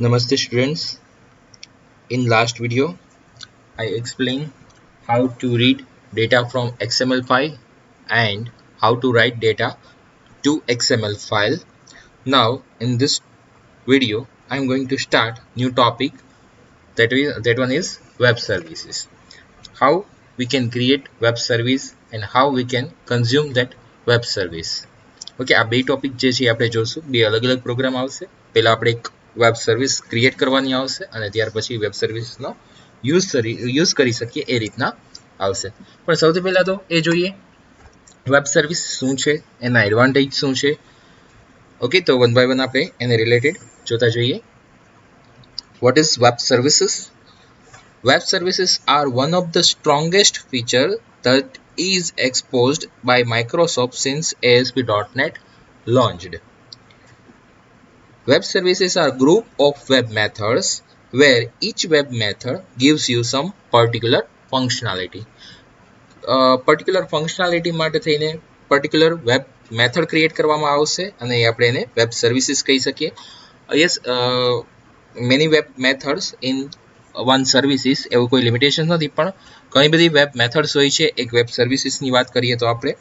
Namaste students. In last video, I explained how to read data from XML file and how to write data to XML file. Now in this video, I am going to start new topic that one is web services. How we can create web service and how we can consume that web service. Okay આ બે topic જે છે આપણે જોશું બે અલગ અલગ programme આવશે પહેલા આપણે એક વેબ સર્વિસ ક્રિએટ કરવાની આવશે અને ત્યાર પછી વેબ સર્વિસનો યુઝ કરી શકીએ એ રીતના આવશે પણ સૌથી પહેલા તો એ જોઈએ વેબ સર્વિસ શું છે એના એડવાન્ટેજ શું છે ઓકે તો વન બાય વન આપણે એને રિલેટેડ જોતા જોઈએ what is web services Web services are one of the strongest features that is exposed by Microsoft since ASP.NET launched. Web services are a group of web methods where each web method gives you some particular functionality. Particular functionality માટે થઈને particular web method create કરવામાં આવશે અને આપણે એને web services કહી શકીએ. Yes, many web methods in one services એવું કોઈ લિમિટેશન નથી પણ ઘણી બધી વેબ મેથડ્સ હોય છે એક વેબ સર્વિસીસની વાત કરીએ તો આપણે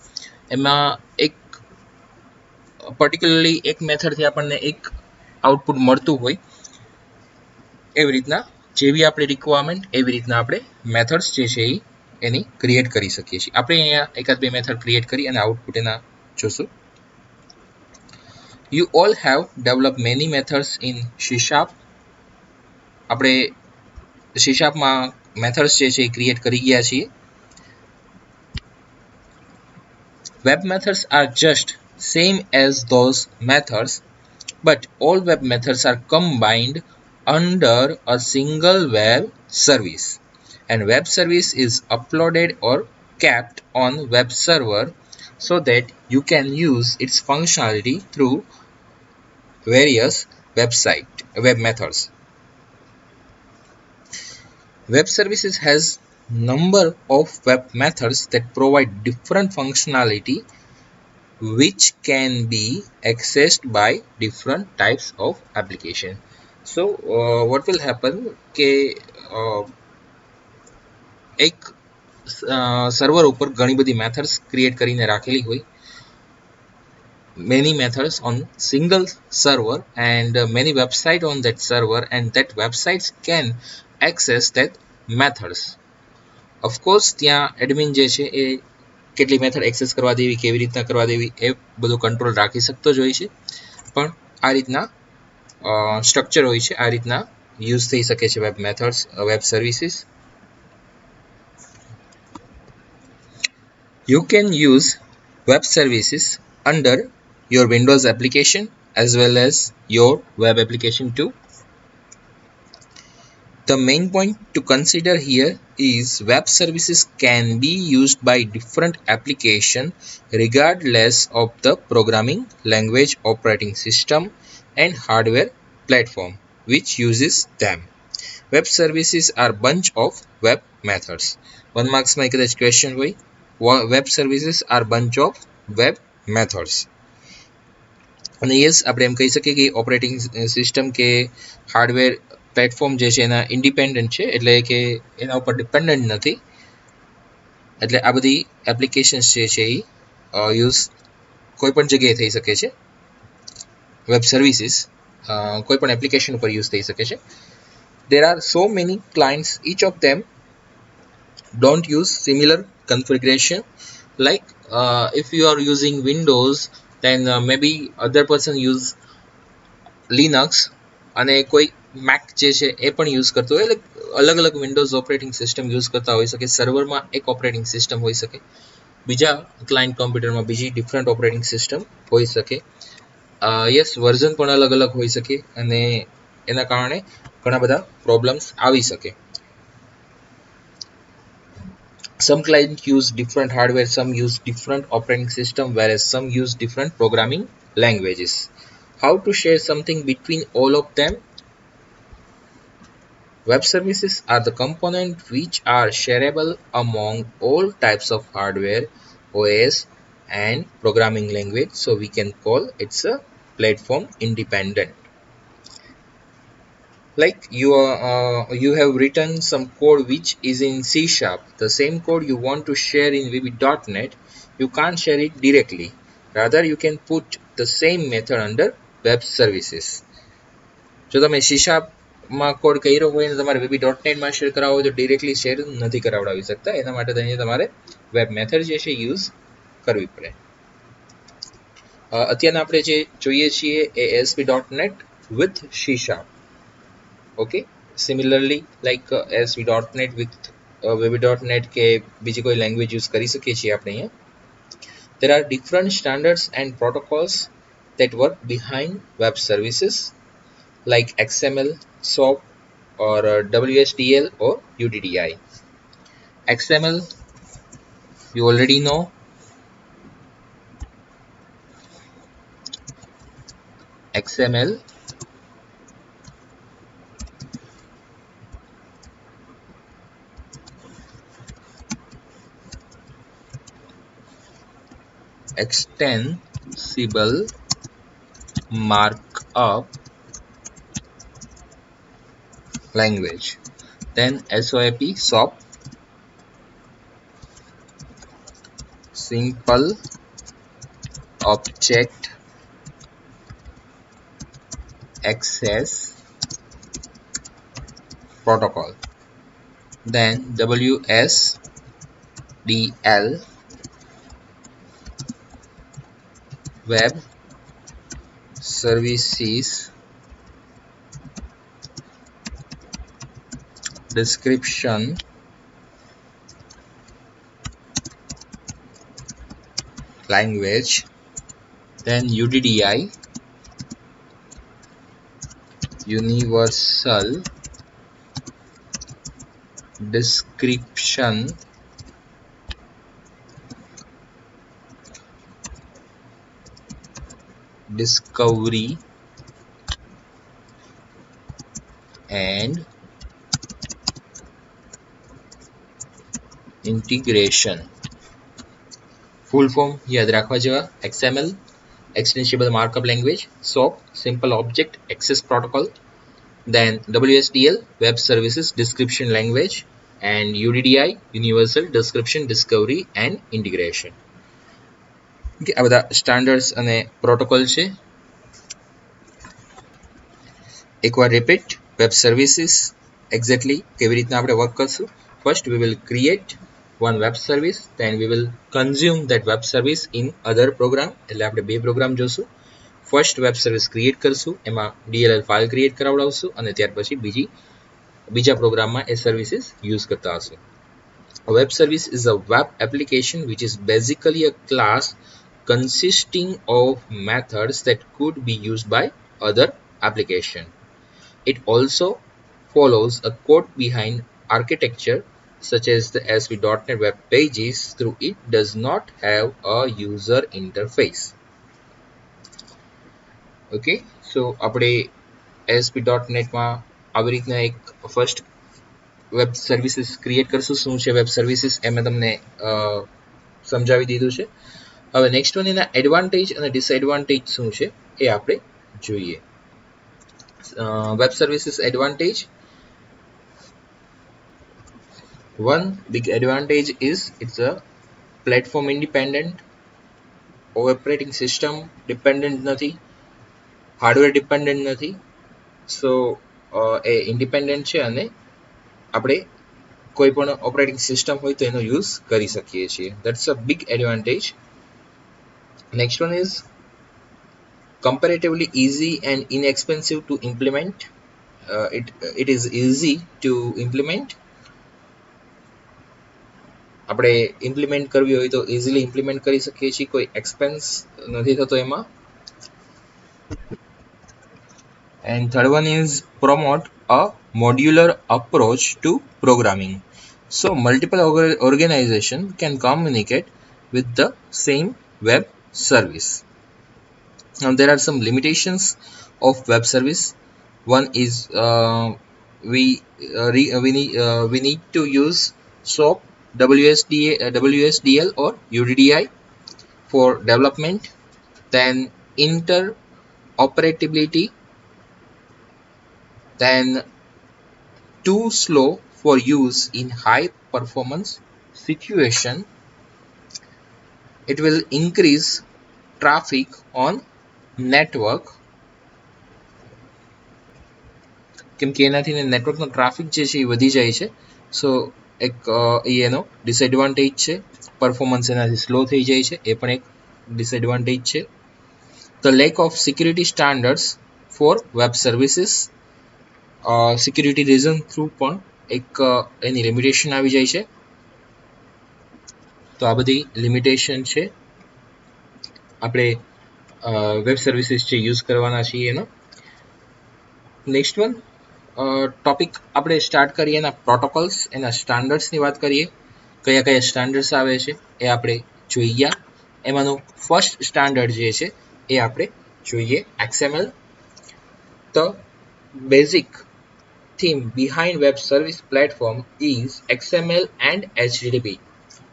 એમાં એક પર્ટિક્યુલરલી એક મેથડથી આપણને એક આઉટપુટ મળતું હોય એવી રીતના જેવી આપણે રિક્વાયરમેન્ટ એવી રીતના આપણે મેથડ્સ જે છે એની ક્રિએટ કરી શકીએ છીએ આપણે અહીંયા એકાદ બે મેથડ ક્રિએટ કરી અને આઉટપુટ એના જોશું You all have developed many methods in C#. આપણે C# માં મેથડ્સ જે છે એ ક્રિએટ કરી ગયા છીએ Web methods are just same as those methods, but all web methods are combined under a single web service. And web service is uploaded or kept on web server so that you can use its functionality through various web methods. Web services has number of web methods that provide different functionality which can be accessed by different types of application. So what will happen કે એક server ઉપર ઘણી બધી methods create કરીને રાખેલી હોય many methods on single server and many websites on that server and that websites can access that methods. Of course ત્યાં admin જે છે એ કેટલી મેથડ એક્સેસ કરવા દેવી કેવી રીતના કરવા દેવી એ બધું કંટ્રોલ રાખી શકતો જ હોય છે પણ આ રીતના સ્ટ્રક્ચર હોય છે આ રીતના યુઝ થઈ શકે છે web methods web services You can use web services under your Windows application as well as your web application too. The main point to consider here is web services can be used by different applications regardless of the programming language, operating system and hardware platform which uses them. Web services are bunch of web methods. 1 marks માં કદાચ question હોય web services are bunch of web methods. અને yes આપણે એમ કહી શકીએ કે operating system કે hardware platform જે છે એના ઇન્ડિપેન્ડન્ટ છે એટલે કે એના ઉપર ડિપેન્ડન્ટ નથી એટલે આ બધી એપ્લિકેશન્સ જે છે એ યુઝ કોઈ પણ જગ્યાએ થઈ શકે છે વેબ સર્વિસીસ કોઈ પણ એપ્લિકેશન ઉપર યુઝ થઈ શકે છે there are so many clients each of them don't use similar configuration like if you are using Windows then maybe other person use Linux અને કોઈ મેક જે છે એ પણ યુઝ કરતો હોય એટલે અલગ અલગ વિન્ડોઝ ઓપરેટિંગ સિસ્ટમ યુઝ કરતા હોઈ શકે સર્વરમાં એક ઓપરેટિંગ સિસ્ટમ હોઈ શકે બીજા ક્લાયન્ટ કોમ્પ્યુટરમાં બીજી ડિફરન્ટ ઓપરેટિંગ સિસ્ટમ હોઈ શકે યસ વર્ઝન પણ અલગ અલગ હોઈ શકે અને એના કારણે ઘણા બધા પ્રોબ્લેમ્સ આવી શકે Some clients use different hardware, some use different operating system, whereas some use different programming languages. How to share something between all of them? Web services are the components which are shareable among all types of hardware, OS, and programming language. So we can call it's a platform independent. Like you have written some code which is in C sharp. The same code you want to share in VB.NET, you can't share it directly. Rather, you can put the same method under web services. જો તમે C sharp માં code કર્યો હોય અને તમારે VB.NET માં share કરાવવો હોય તો ડિરેક્ટલી શેર નથી કરાવડાવી શકતા. એના માટે અહીંયા તમારે વેબ મેથડ જે છે યુઝ કરવી પડે. અત્યારના આપણે જે જોઈએ છીએ એ ASP.NET with C sharp. Okay, similarly like ASP.NET with VB.NET કે બીજી કોઈ લેંગ્વેજ યુઝ કરી શકીએ છીએ આપણે અહીંયા. There are different standards and protocols that work behind web services like XML, SOAP, or WSDL or UDDI. XML, you already know. XML extensible markup language. Then SOAP, SOAP, simple object access protocol. Then WSDL, web services description language. Then UDDI, universal description discovery and integration. Full form याद रखवा जेवा. XML, extensible markup language. SOAP, simple object access protocol. Then WSDL, web services description language. And UDDI, universal description discovery and integration. Okay, આ બધા standards અને protocol છે. એકવાર repeat. Web services exactly કેવી રીતના આપણે વર્ક કરશું. First we will create one web service, then we will consume that web service in other program. એટલે આપણે બે પ્રોગ્રામ જોશું. ફર્સ્ટ વેબ સર્વિસ ક્રિએટ કરશું, એમાં DLL ફાઇલ ક્રિએટ કરાવડાવશું અને ત્યાર પછી બીજા પ્રોગ્રામમાં એ સર્વિસીસ યુઝ કરતા હશું. A web service is a web application which is basically a class consisting of methods that could be used by other application. It also follows a code behind architecture such as the ASP.NET web pages. Through it does not have a user interface. Okay, so આપણે ASP.NET માં આવી રીતના એક first web services create કરશું. શું છે web services એ મેં તમને સમજાવી દીધું છે. હવે નેક્સ્ટ વન એના એડવાન્ટેજ અને ડિસએડવાન્ટેજ શું છે એ આપણે જોઈએ. Web services advantage. One big advantage is it's a platform independent, operating system dependent નથી, હાર્ડવેર ડિપેન્ડન્ટ નથી. સો એ ઇન્ડિપેન્ડન્ટ છે અને આપણે કોઈ પણ ઓપરેટિંગ સિસ્ટમ હોય તો એનો યુઝ કરી શકીએ છીએ. That's a big advantage. Next one is comparatively easy and inexpensive to implement. It is easy to implement. આપણે ઇમ્પ્લિમેન્ટ કરવી હોય તો ઇઝીલી ઇમ્પ્લિમેન્ટ કરી શકીએ છીએ, કોઈ એક્સપેન્સ નથી થતો એમાં. And third one is promote a modular approach to programming. So multiple organization can communicate with the same web service. Now there are some limitations of web service. One is we need to use SOAP, WSDL or UDDI for development. Then interoperability then too slow for use in high performance situation. It will increase traffic on network, કેમ કે એનાથી નેટવર્કનો traffic જે છે એ વધી જાય છે. સો એક એ એનો ડિસએડવાન્ટેજ છે. પરફોર્મન્સ એનાથી સ્લો થઈ જાય છે, એ પણ એક ડિસએડવાન્ટેજ છે. The lack of security standards for web services, security reason through પણ એક એની લિમિટેશન આવી જાય છે. તો આ બધી લિમિટેશન છે આપણે વેબ સર્વિસીસ જે યુઝ કરવાના છીએ એનો. નેક્સ્ટ વન ટોપિક આપણે સ્ટાર્ટ કરીએ એના પ્રોટોકોલ્સ, એના સ્ટાન્ડર્ડ્સની વાત કરીએ. કયા કયા સ્ટાન્ડર્ડ્સ આવે છે એ આપણે જોઈએ. એમાંનું ફર્સ્ટ સ્ટાન્ડર્ડ જે છે એ આપણે જોઈએ XML. The basic theme behind web service platform is XML and HTTP.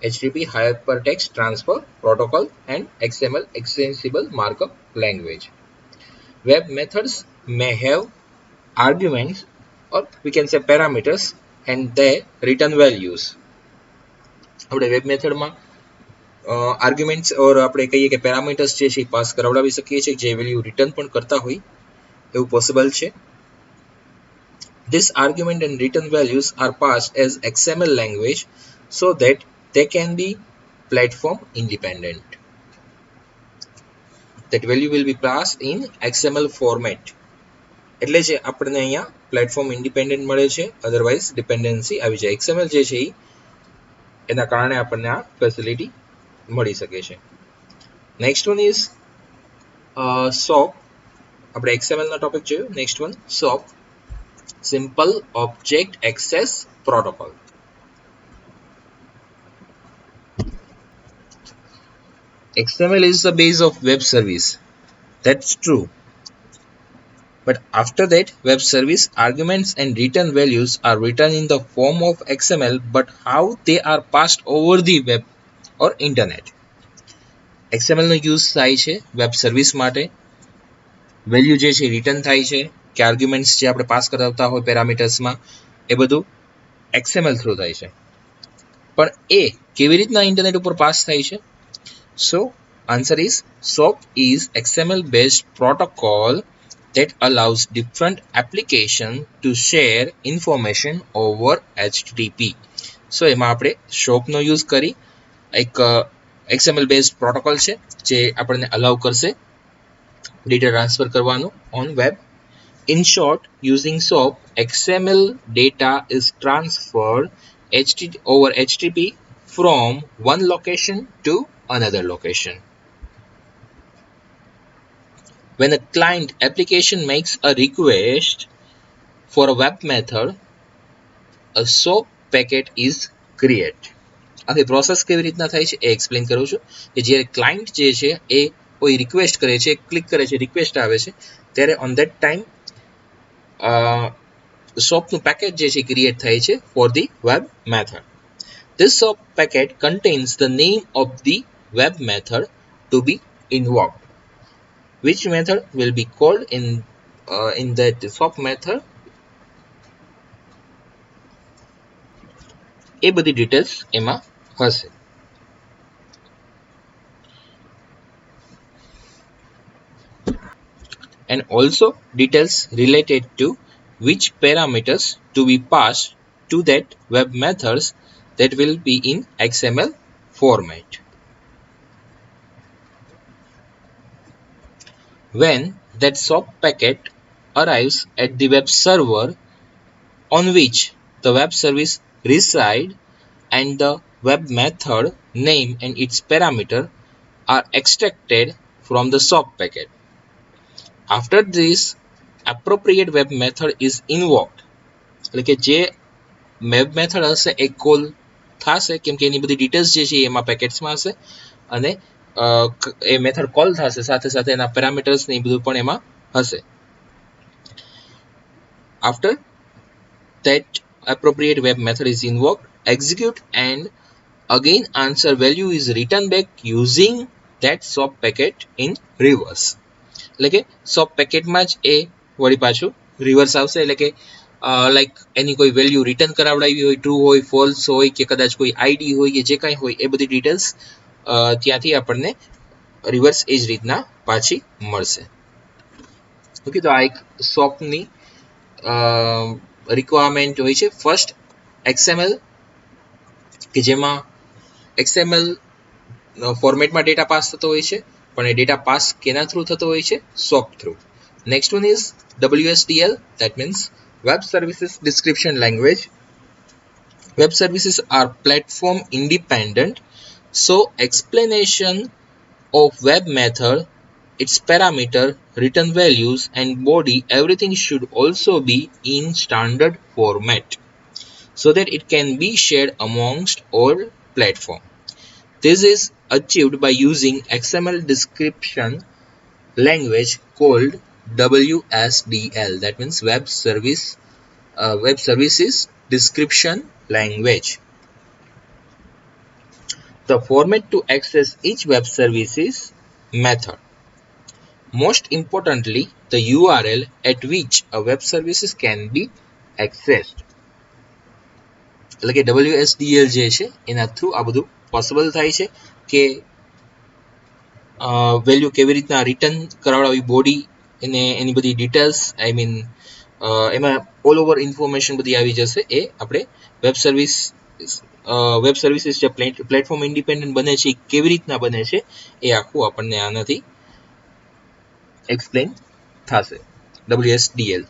HTTP Hypertext Transfer Protocol and XML Extensible Markup Language. Web methods may have arguments, or we can say parameters, and their return values. આપણે web મેથડમાં arguments ઓર આપણે કહીએ કે parameters જે છે pass કરાવડાવી શકીએ છીએ, જે વેલ્યુ રિટર્ન પણ કરતા હોય એવું પોસિબલ છે. This argument and return values are passed as XML language so that they can be platform independent. That value will be passed in XML format. એટલે જે આપણને અહીંયા પ્લેટફોર્મ ઇન્ડિપેન્ડન્ટ મળે છે, અધરવાઇઝ ડિપેન્ડન્સી આવી જાય. XML જે છે એના કારણે આપણને આ ફેસિલિટી મળી શકે છે. Next one is SOAP. આપણે XML ના ટોપિક જોયું. Next one SOAP, Simple Object Access Protocol. XML is the base of web service. That's true. But after that, web service arguments and return values are written in the form of XML, but how they are passed over the web or internet. XML નો use થાય છે web service માટે. Value જે છે return થાય છે, કે arguments જે આપણે પાસ કરાવતા હોય પેરામીટર્સમાં, એ બધું XML થ્રુ થાય છે. પણ એ કેવી રીતના ઇન્ટરનેટ ઉપર પાસ થાય છે? So answer is SOAP is XML based protocol that allows different application to share information over HTTP. સો એમાં આપણે SOAP નો યુઝ કરી એક XML based protocol છે જે આપણને અલાઉ કરશે ડેટા ટ્રાન્સફર કરવાનું on web. In short, using SOAP, XML data is transferred over HTTP from one location to another location. When a client application makes a request for a web method, a SOAP packet is created. આખી process કેવી રીતના થાય છે એ explain કરું છું. કે જ્યારે client જે છે એ કોઈ રિક્વેસ્ટ કરે છે, ક્લિક કરે છે, રિક્વેસ્ટ આવે છે, ત્યારે ઓન ધેટ ટાઈમ SOAPનું પેકેટ જે છે ક્રિએટ થાય છે for the web method. This SOAP packet contains the name of the web method to be invoked. Which method will be called in that SOAP method? એ બધી details એમાં હશે. And also details related to which parameters to be passed to that web methods that will be in XML format. When that SOAP packet arrives at the web server on which the web service resides, and the web method name and its parameter are extracted from the SOAP packet. After this, appropriate web method is invoked. એટલે કે જે web method હશે એ call થશે, કેમ કે એની બધી details જે છે એમાં પેકેટ્સમાં હશે, અને એ મેથડ કોલ થશે, સાથે સાથે એના પેરામીટર્સ ને એ બધું પણ એમાં હશે. After that appropriate web method is invoked, execute, and again answer value is returned back using that SOAP packet in reverse. એટલે કે SOAP પેકેટમાં જ એ વળી પાછું રિવર્સ આવશે, એટલે કે લાઈક એની કોઈ વેલ્યુ રિટર્ન કરાવડાવી હોય, ટ્રુ હોય, ફોલ્સ હોય, કે કદાચ કોઈ આઈડી હોય કે જે કાંઈ હોય એ બધી ડિટેલ્સ ત્યાંથી આપણને રિવર્સ એ જ રીતના પાછી મળશે. ઓકે, તો આ એક સોપની રિક્વાયરમેન્ટ હોય છે. ફર્સ્ટ XML, કે જેમાં XML ફોર્મેટમાં ડેટા પાસ થતો હોય છે, પણ એ ડેટા પાસ કેના થ્રુ થતો હોય છે? SOAP through. Next one is WSDL, that means Web Services Description Language. Web services are platform independent, so explanation of web method, its parameter, return values and body, everything should also be in standard format so that it can be shared amongst all platforms. This is achieved by using XML description language called WSDL, that means Web Services Description Language. The format to access each web services method. Most importantly, the URL at which a web services can be accessed. એટલે કે WSDL જે છે એના through આ બધું possible થાય છે કે વેલ્યુ કેવી રીતના રિટર્ન કરાવડાવી, બોડી એને એની બધી ડિટેલ્સ, આઈ મીન એમાં ઓલ ઓવર ઇન્ફોર્મેશન બધી આવી જશે. એ આપણે વેબ સર્વિસીસ જે પ્લેટફોર્મ ઇન્ડિપેન્ડન્ટ બને છે એ કેવી રીતના બને છે એ આખું આપણને આનાથી એક્સપ્લેન થશે. WSDL.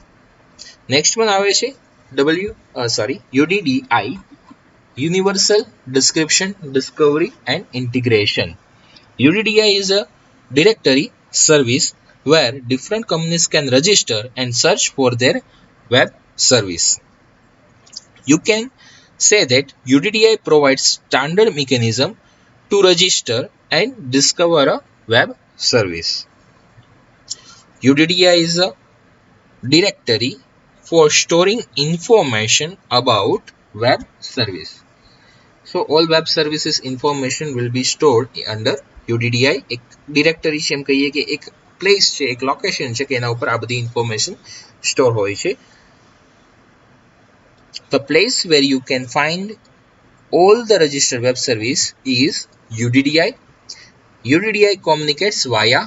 નેક્સ્ટ વન આવે છે UDDI, Universal Description, Discovery and Integration. UDDI is a directory service where different companies can register and search for their web service. You can say that UDDI provides standard mechanism to register and discover a web service. UDDI is a directory for storing information about web service. So all web services information will be stored under UDDI. એક directory છે એમ કહીએ કે એક place છે, એક location છે કે એના ઉપર આ બધી ઇન્ફોર્મેશન સ્ટોર હોય છે. The place where you can find all the registered web service is UDDI. UDDI communicates via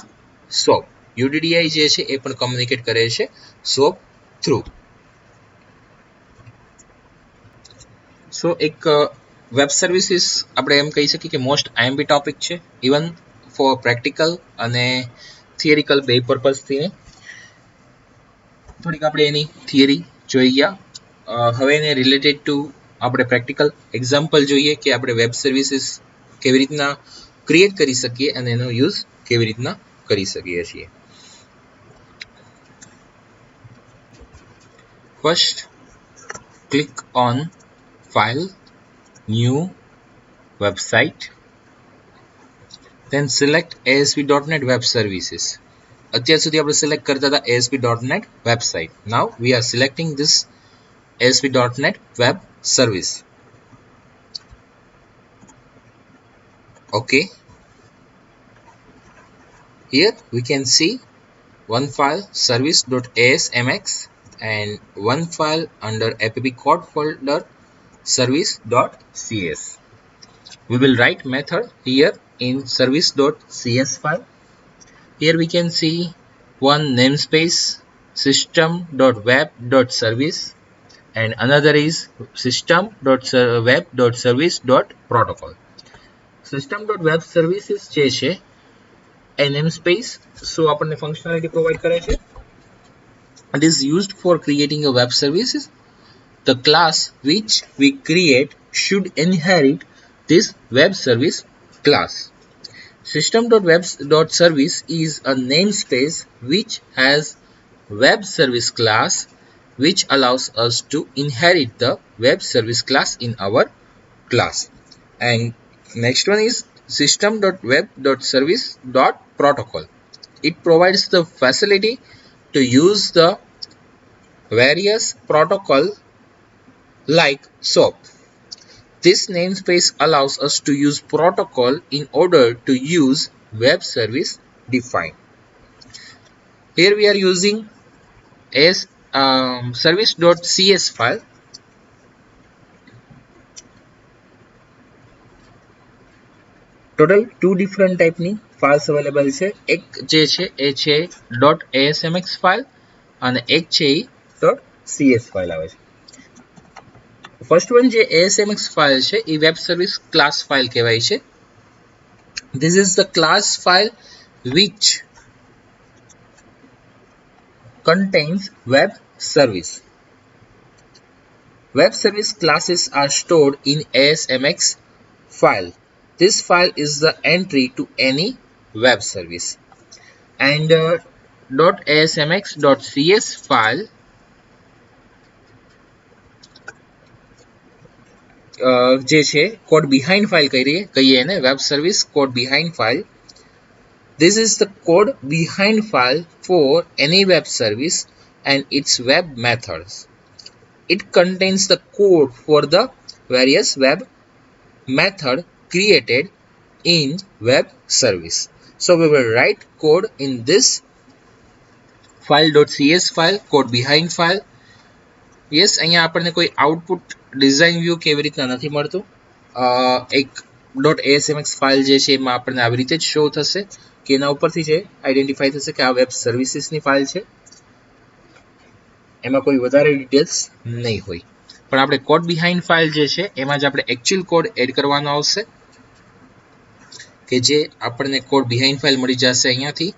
SOAP. UDDI જે છે એ પણ કમ્યુનિકેટ કરે છે SOAP થ્રુ. સો એક વેબ સર્વિસીસ આપણે એમ કહી શકીએ કે મોસ્ટ IMP ટોપિક છે, ઇવન ફોર પ્રેક્ટિકલ અને થિયરિકલ બે પર્પઝથી. થોડીક આપણે એની થિયરી જોઈ ગયા. હવે એને રિલેટેડ ટુ આપણે પ્રેક્ટિકલ એક્ઝામ્પલ જોઈએ કે આપણે વેબ સર્વિસીસ કેવી રીતના ક્રિએટ કરી શકીએ અને એનો યુઝ કેવી રીતના કરી શકીએ છીએ. First, click on File, New, Website, then select ASP.NET Web Services. અત્યાર સુધી આપણે સિલેક્ટ કરતા હતા ASP.NET Website. Now we are selecting this ASP.NET Web Service. Okay. Here we can see one file service.asmx and one file under app code folder service.cs. We will write method here in service.cs file. Here we can see one namespace system.web.service and another is system.web.service.protocol. System.web.services જે છે એ namespace આપણને functionality provide કરે છે. It is used for creating a web services. The class which we create should inherit this web service class. System.web.service is a namespace which has web service class which allows us to inherit the web service class in our class. And next one is system.web.service.protocol. It provides the facility to use the various protocol like SOAP. This namespace allows us to use protocol in order to use web service define. Here we are using service.cs file total 2 different ટાઈપની files available છે. એક જે છે એ છે .asmx file અને એક છે એ .cs file આવે છે. ફર્સ્ટ વન જે asmx ફાઇલ છે એ વેબ સર્વિસ ક્લાસ ફાઇલ કહેવાય છે. This is the class file which contains web service. Web service classes are stored in ASMX file. This file is the entry to any web service. And .asmx.cs file જે છે code behind file કહીએ એને web service code behind file. This is the code behind file for any web service and its web methods. It contains the code for the various web method created in web service. So we will write code in this file.cs file, code behind file. Yes, અહીંયા આપણને કોઈ output design view કેવી રીતના નથી મળતું. એક .asmx file જે છે એમાં આપણને આવી રીતે જ શો થશે કે એના ઉપરથી જે આઈડેન્ટિફાઈ થશે કે આ વેબ સર્વિસીસની ફાઇલ છે, એમાં કોઈ વધારે ડિટેલ્સ નહીં હોય. પણ આપણે કોડ બિહાઇન્ડ ફાઇલ જે છે એમાં જ આપણે એકચ્યુઅલ કોડ એડ કરવાનો આવશે કે જે આપણને કોડ બિહાઇન્ડ ફાઇલ મળી જશે અહીંયાથી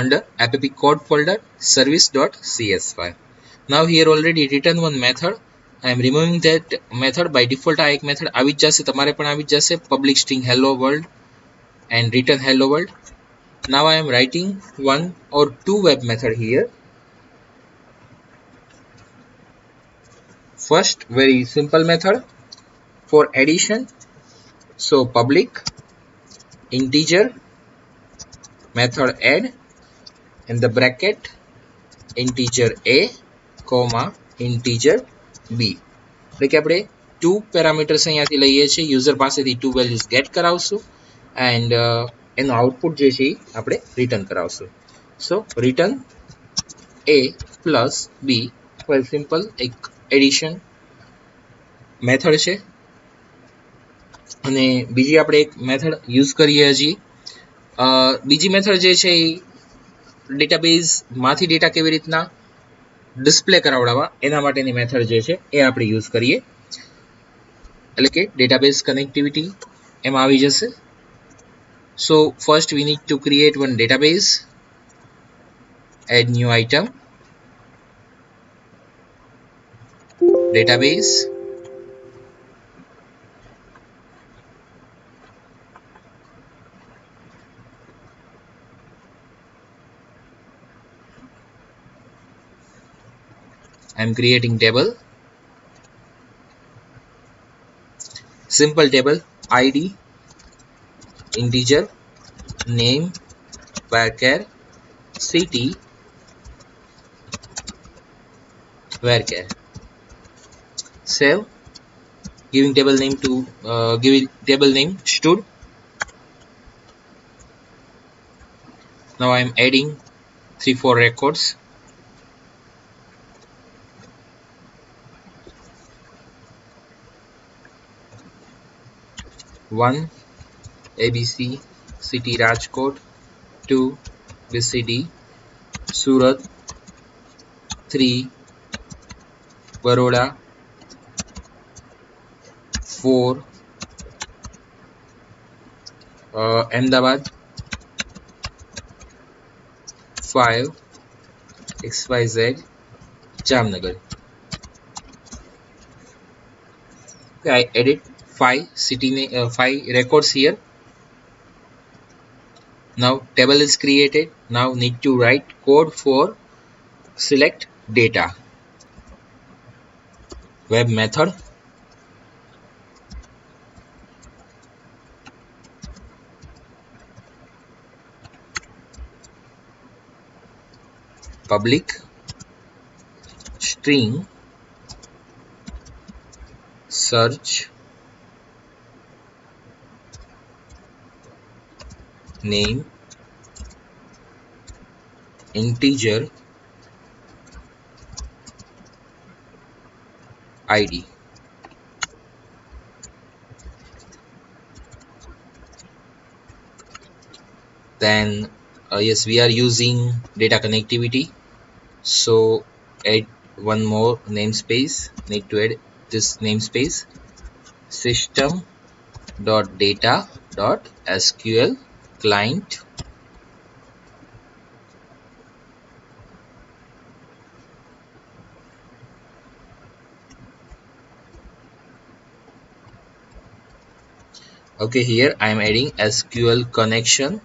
under app code folder service.cs file. Now here already written one method. I am removing that method. By default આ એક મેથડ આવી જ જશે, તમારે પણ આવી જ જશે, public string hello world and return hello world. Now I am writing one or two web method here. First, very simple method for addition. So public integer method add in the bracket integer a comma integer b. એટલે કે આપણે 2 parameters અહીંયાથી લઈએ છીએ, user પાસેથી 2 values get કરાવશું and એનું output જે છે આપણે રિટર્ન કરાવશું. So return a plus b very simple એક એડિશન મેથડ છે. અને બીજી આપણે એક મેથડ યુઝ કરીએ હજી. બીજી મેથડ જે છે એ ડેટાબેઝમાંથી ડેટા કેવી રીતના ડિસ્પ્લે કરાવડાવવા એના માટેની મેથડ જે છે એ આપણે યુઝ કરીએ, એટલે કે ડેટાબેઝ કનેક્ટિવિટી એમાં આવી જશે. So first we need to create one database, add new item, database, I am creating table, simple table, id, integer, name, varchar, city, varchar. Save, giving table name stud. Now I am adding 3-4 records. One ABC city Rajkot, 2 BCD Surat, 3 Baroda, 4 Ahmedabad, 5 XYZ Jamnagar. Okay, I edit 5 records here. Now table is created. Now need to write code for select data. Web method, public string search name integer ID. Then yes, we are using data connectivity, so add one more namespace. Need to add this namespace, system dot data dot SQL client. Okay, here I am adding SQL connection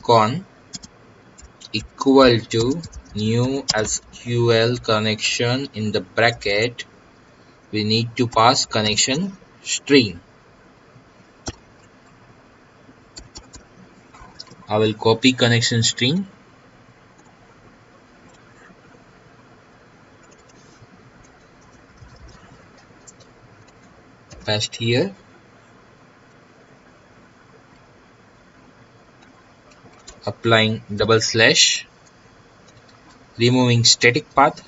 con equal to new SQL connection. In the bracket we need to pass connection string. I will copy connection string, paste here, applying double slash, removing static path,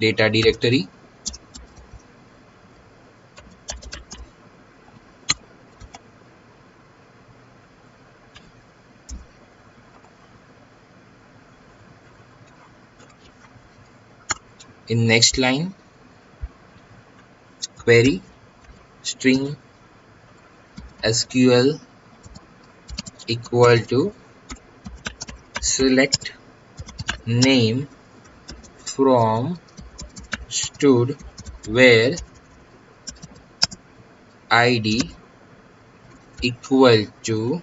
data directory, in next line query string SQL equal to select name from stud where ID equal to,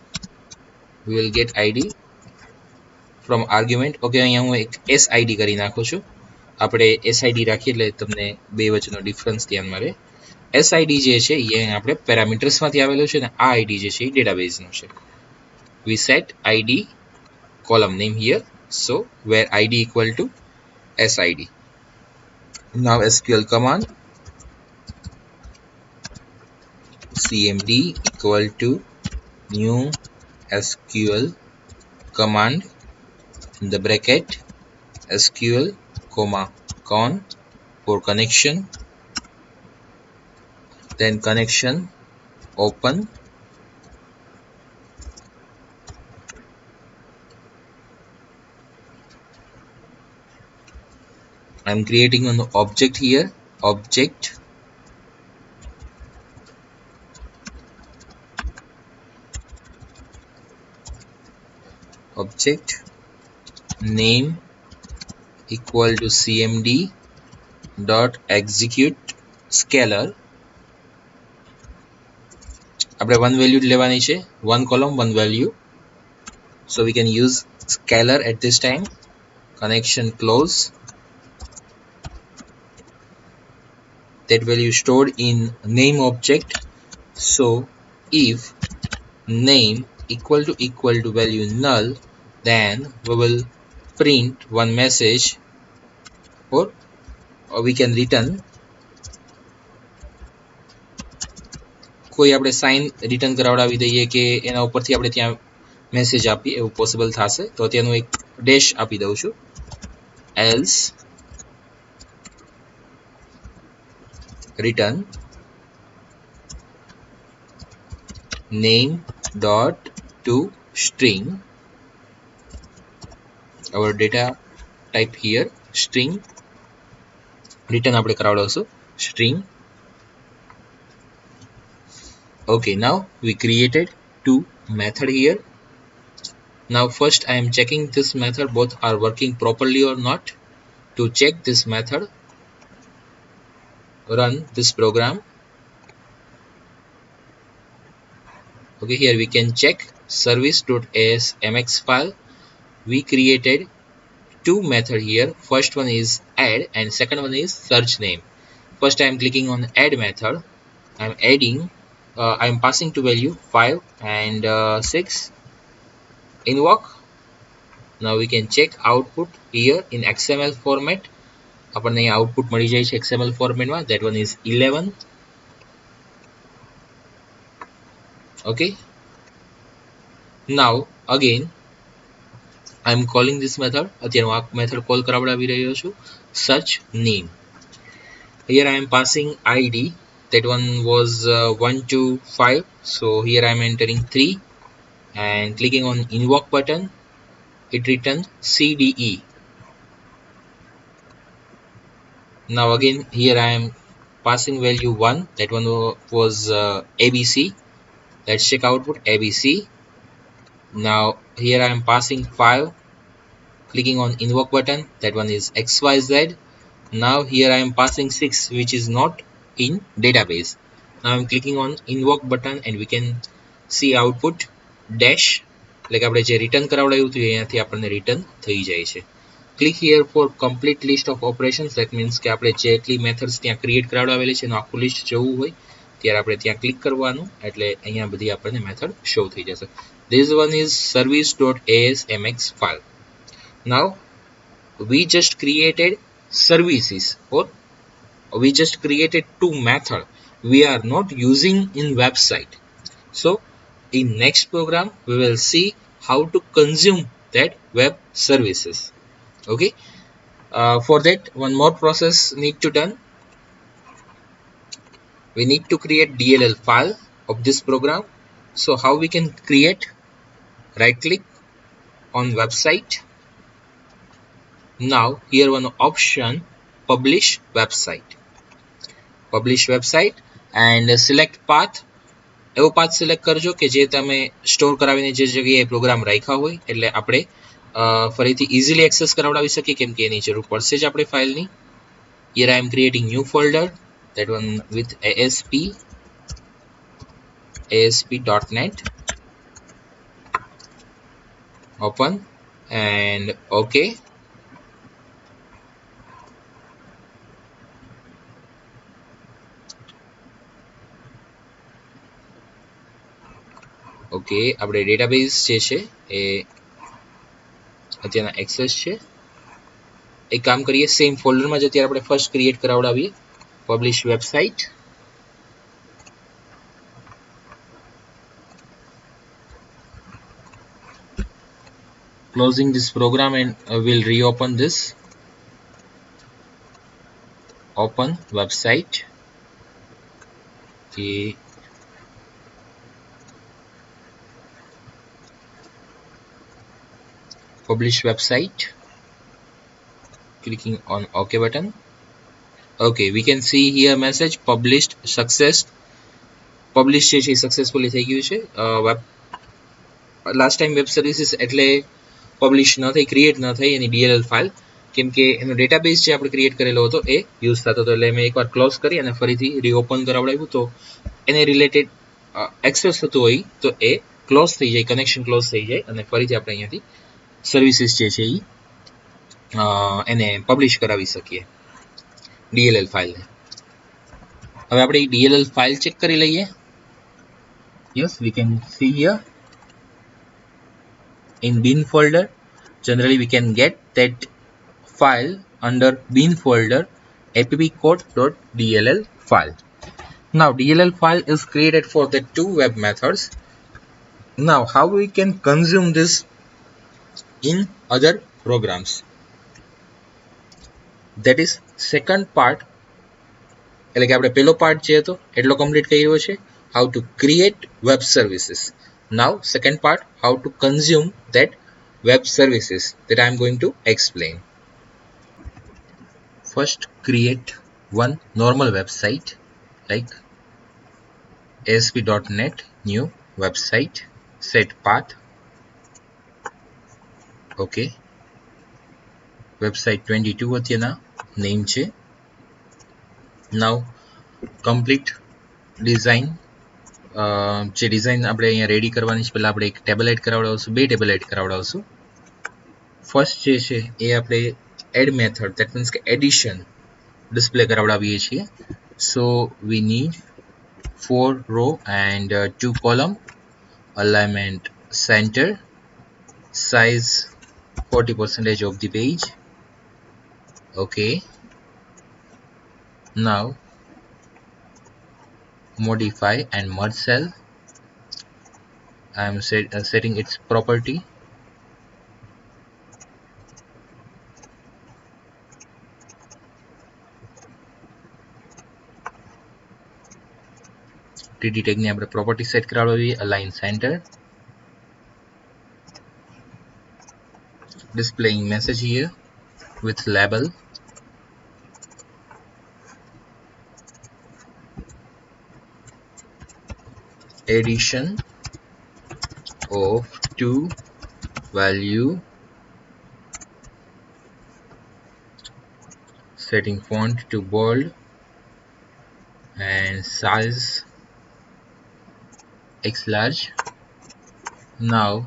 we will get ID from argument. Okay, અહીંયા હું એક SID કરી નાખું છું. આપણે SID રાખીએ એટલે તમને બે વચ્ચેનો ડિફરન્સ ધ્યાનમાં રહે. SID જે છે એ આપણે પેરામીટર્સમાંથી આવેલું છે ને આ ID જે છે એ ડેટાબેઝનું છે. We set ID column name here, so where ID equal to SID. Now SQL command cmd equal to new SQL command in the bracket SQL comma con for connection, then connection open, I'm creating an object here, object name equal to cmd dot execute scalar. આપણે one value લેવાની છે, one column one value, so we can use scalar at this time. Connection close, that value stored in name object, so if name equal to value null, then we will print one message, or we can return કોઈ આપણે sign return કરાવડાવી દઈએ કે એના ઉપરથી આપણે ત્યાં message આપીએ એવું પોસિબલ થશે, તો તેનું એક ડેશ આપી દઉં છું. Else return name dot to string, our data type here string, return આપણે કરાવડાવશું string. Okay, now we created two method here. Now first I am checking this method both are working properly or not. To check this method, run this program. Okay, here we can check service.asmx file. We created two method here. First one is add and second one is search name. First I am clicking on add method. I am adding, I am passing to value 5 and 6. Invoke. Now we can check output here in XML format. આપણને output મળી જાય છે XML format માં. That one is 11. Okay, now again I'm calling this method. અત્યારે હું આ method call કરાવડાવી રહ્યો છું. Search name. Here I am passing id, that one was 125, so here I am entering 3 and clicking on invoke button. It returned CDE. Now again here I am passing value 1, that one was ABC. Let's check output ABC. Now here I am passing 5, clicking on invoke button, that one is XYZ. Now here I am passing 6, which is not in database. Now I'm clicking on invoke button and we can see output dash, like આપણે જે return કરાવડાવ્યું હતું અહીંયાથી આપણને return થઈ જાય છે. Click here for complete list of operations. That means કે આપણે જેટલી મેથડ્સ ત્યાં ક્રિએટ કરાવડાવેલી છે એનું આખું લિસ્ટ જોવું હોય ત્યારે આપણે ત્યાં ક્લિક કરવાનું, એટલે અહીંયા બધી આપણને મેથડ શો થઈ જશે. This one is service.asmx file. Now we just created services, or we just created two method we are not using in website. So in next program we will see how to consume that web services. Okay, for that one more process need to done. We need to create DLL file of this program. So how we can create? Right click on website. Now here one option, publish website. Publish website and select path. એવો path select કરજો કે જે તમે store કરાવીને જે જગ્યાએ programme રાખ્યા હોય, એટલે આપણે ફરીથી ઇઝીલી એક્સેસ કરાવડાવી શકીએ, કેમ કે એની જરૂર પડશે જ આપણે ફાઇલની. Here I am creating new folder, that one with ASP.NET. Open and OK. Okay, આપણે ડેટાબેઝ જે છે એ અત્યારના એક્સેસ છે. એક કામ કરીએ, સેમ ફોલ્ડરમાં જ અત્યારે આપણે ફર્સ્ટ ક્રિએટ કરાવડાવીએ, publish website. Closing this program and we'll reopen this. Open website. Okay. Publish website. Clicking on OK button. Okay, we can see here message published success. Publish છે successfully થઈ ગયું છે. Last time web services એટલે publish ન થઈ, create ન થઈ એની DLL file, કેમ કે એનો ડેટાબેઝ જે આપણે ક્રિએટ કરેલો હતો એ યુઝ થતો હતો, એટલે મેં એકવાર ક્લોઝ કરી અને ફરીથી રીઓપન કરાવડાવ્યું, તો એને રિલેટેડ એક્સેસ થતું હોય તો એ ક્લોઝ થઈ જાય, કનેક્શન ક્લોઝ થઈ જાય અને ફરીથી આપણે અહીંયાથી સર્વિસીસ જે છે એ એને પબ્લિશ કરાવી શકીએ DLL ફાઇલને. હવે આપણે એ DLL ફાઇલ ચેક કરી લઈએ. Yes, we can see here in bin folder. Generally we can get that file under bin folder appcode.dll file. Now DLL file is created for the two web methods. Now how we can consume this in other programs? That is second part. એટલે કે આપણે પહેલો part જે હતો એટલો complete કર્યો છે, how to create web services. Now second part, how to consume that web services, that I am going to explain. First create one normal website like ASP.NET new website. Set path. Okay, website 22 અત્યારના name છે. Now complete design. જે design આપણે અહીંયા ready કરવાની છે, પહેલાં આપણે એક ટેબલ એડ કરાવડાવશું, બે ટેબલ એડ કરાવડાવશું. ફર્સ્ટ જે છે એ આપણે એડ મેથડ, દેટ મીન્સ કે એડિશન ડિસ્પ્લે કરાવડાવીએ છીએ. સો we need 4 row and 2 column, alignment center, size 40% of the page. Okay, now modify and merge cell. I am setting its property. TD tag ની આપણે property set કરાવવી, align center, displaying message here with label, addition of two value, setting font to bold and size X large. Now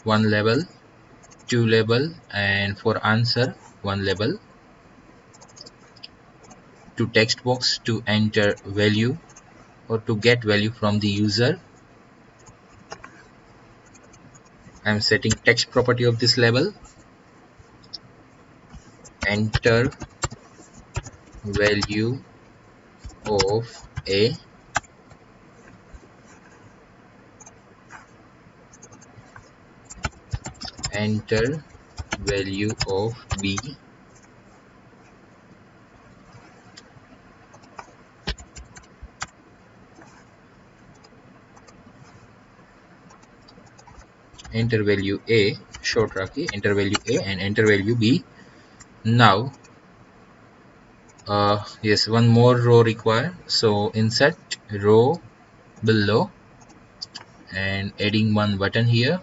one label, two label, and for answer one label. To text box to enter value or to get value from the user. I am setting text property of this label. Enter value of A. Enter value of B. Enter value A, short rakhi, enter value A and enter value B. Now yes, one more row required, so insert row below and adding one button here,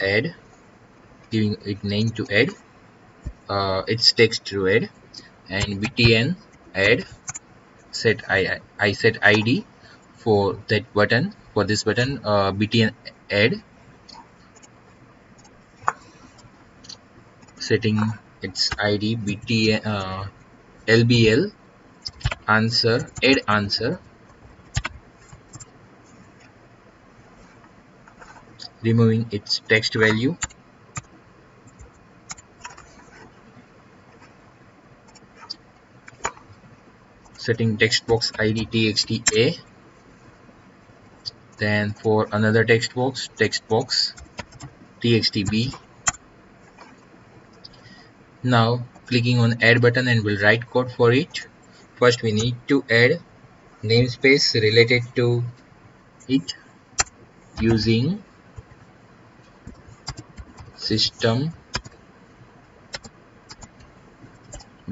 add, giving it name to add, its text to add, and btn add, set I set id for that button, for this button, btn add, setting its id btn lbl answer, add answer, removing its text value, setting text box id txt a, then for another text box txt b. Now clicking on add button and we'll write code for it. First we need to add namespace related to it using system